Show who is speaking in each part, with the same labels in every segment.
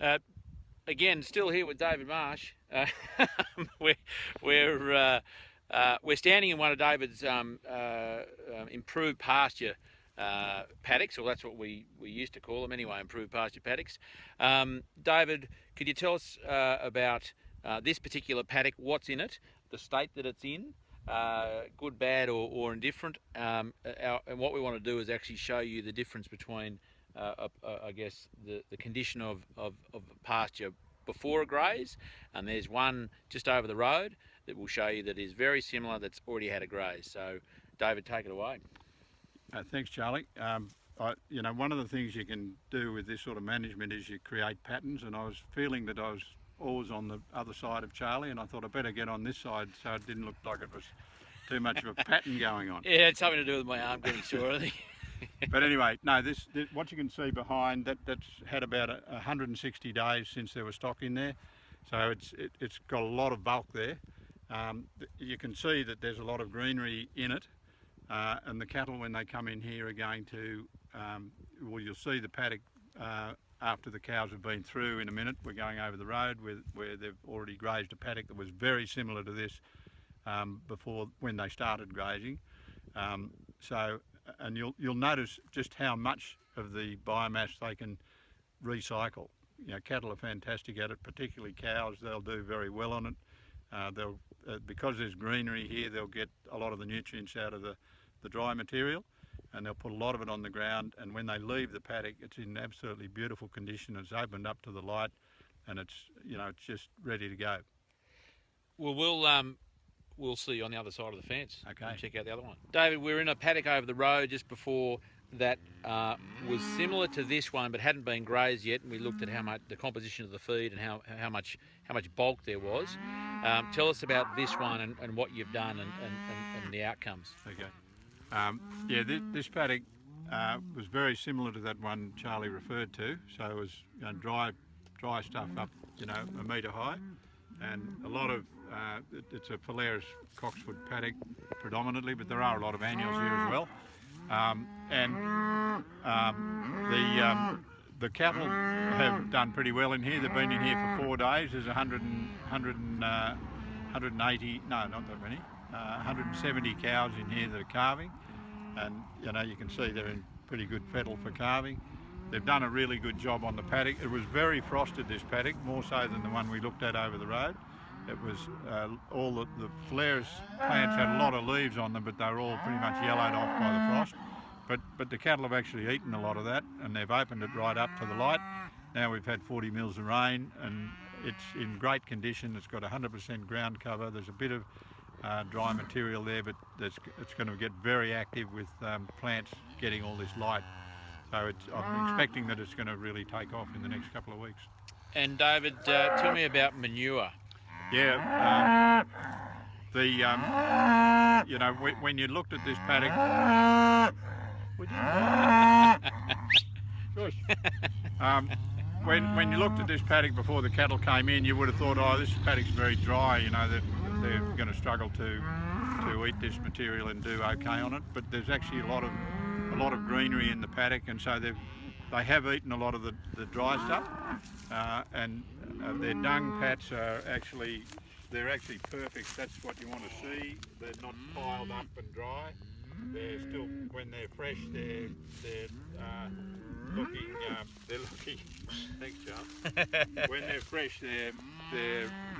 Speaker 1: Uh, Again, still here with David Marsh. we're we're standing in one of David's improved pasture paddocks, or that's what we used to call them anyway, improved pasture paddocks. David, could you tell us about this particular paddock, what's in it, the state that it's in, good, bad, or indifferent? And what we want to do is actually show you the difference between, I guess, the condition of pasture before a graze, and there's one just over the road that will show you that is very similar, that's already had a graze. So, David, take it away.
Speaker 2: Thanks, Charlie. One of the things you can do with this sort of management is you create patterns, and I was feeling that I was always on the other side of Charlie, and I thought I'd better get on this side so it didn't look like it was too much of a pattern going on.
Speaker 1: Yeah, it's something to do with my arm getting sore, I think.
Speaker 2: But anyway, no, this what you can see behind that's had about 160 days since there was stock in there, so it's got a lot of bulk there. You can see that there's a lot of greenery in it, and the cattle, when they come in here, are going to well, you'll see the paddock after the cows have been through in a minute. We're going over the road where they've already grazed a paddock that was very similar to this before, when they started grazing. And you'll notice just how much of the biomass they can recycle. You know, cattle are fantastic at it, particularly cows. They'll do very well on it. Because there's greenery here, they'll get a lot of the nutrients out of the dry material, and they'll put a lot of it on the ground. And when they leave the paddock, it's in absolutely beautiful condition. It's opened up to the light, and it's just ready to go.
Speaker 1: Well, we'll see you on the other side of the fence.
Speaker 2: Okay.
Speaker 1: And check out the other one. David, we're in a paddock over the road just before that was similar to this one, but hadn't been grazed yet, and we looked at how much the composition of the feed and how much bulk there was. Tell us about this one and what you've done and the outcomes.
Speaker 2: Okay. This paddock was very similar to that one Charlie referred to. So it was dry stuff up a metre high, and a lot of it's a Phalaris Coxwood paddock predominantly, but there are a lot of annuals here as well. The cattle have done pretty well in here. They've been in here for 4 days. There's 180, no, not that many, 170 cows in here that are calving, and you can see they're in pretty good fettle for calving. They've done a really good job on the paddock. It was very frosted, this paddock, more so than the one we looked at over the road. It was all the Phalaris plants had a lot of leaves on them, but they were all pretty much yellowed off by the frost. But the cattle have actually eaten a lot of that, and they've opened it right up to the light. Now we've had 40 mils of rain, and it's in great condition. It's got 100% ground cover. There's a bit of dry material there, but it's going to get very active with plants getting all this light. So I'm expecting that it's going to really take off in the next couple of weeks.
Speaker 1: And David, tell me about manure.
Speaker 2: Yeah, when you looked at this paddock, when you looked at this paddock before the cattle came in, you would have thought, oh, this paddock's very dry. That they're going to struggle to eat this material and do okay on it. But there's actually a lot of greenery in the paddock, and so they have eaten a lot of the dry stuff, and their dung pats are actually perfect. That's what you want to see. They're not piled up and dry. They're still, when they're fresh, they're looking. Thanks, Charles. When they're fresh, they're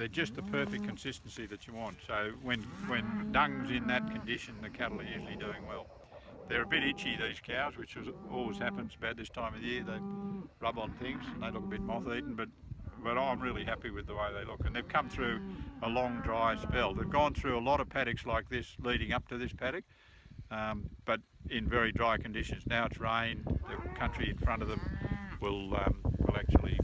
Speaker 2: just the perfect consistency that you want. So when dung's in that condition, the cattle are usually doing well. They're a bit itchy, these cows, which always happens about this time of the year. They rub on things and they look a bit moth-eaten, but I'm really happy with the way they look. And they've come through a long dry spell. They've gone through a lot of paddocks like this leading up to this paddock, but in very dry conditions. Now it's rain, the country in front of them will actually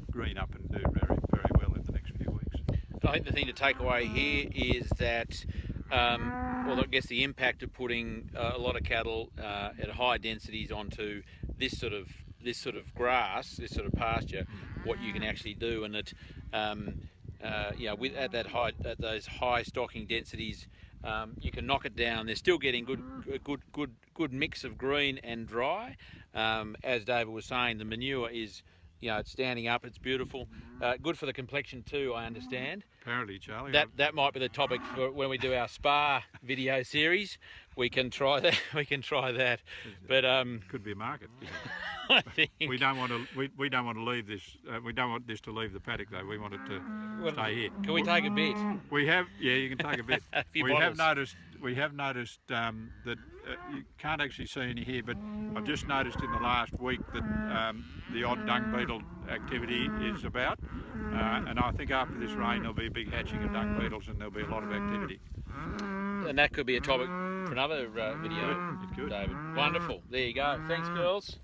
Speaker 2: green up and do very, very well in the next few weeks.
Speaker 1: I think the thing to take away here is that well, I guess the impact of putting a lot of cattle at high densities onto this sort of grass, this sort of pasture, what you can actually do, and that at those high stocking densities, you can knock it down. They're still getting good mix of green and dry. As David was saying, the manure is You know, it's standing up. It's beautiful. Good for the complexion too, I understand.
Speaker 2: Apparently, Charlie.
Speaker 1: That might be the topic for when we do our spa video series. We can try that. We can try that. But
Speaker 2: could be a market.
Speaker 1: I think
Speaker 2: We don't want to. We don't want to leave this. We don't want this to leave the paddock though. We want it to stay here.
Speaker 1: Can we take a bit?
Speaker 2: We have. Yeah, you can take a bit.
Speaker 1: A few
Speaker 2: we
Speaker 1: bottles.
Speaker 2: have noticed that you can't actually see any here, but I've just noticed in the last week that the odd dung beetle activity is about, and I think after this rain there'll be a big hatching of dung beetles and there'll be a lot of activity.
Speaker 1: And that could be a topic for another video,
Speaker 2: It could.
Speaker 1: David. Wonderful. There you go. Thanks, girls.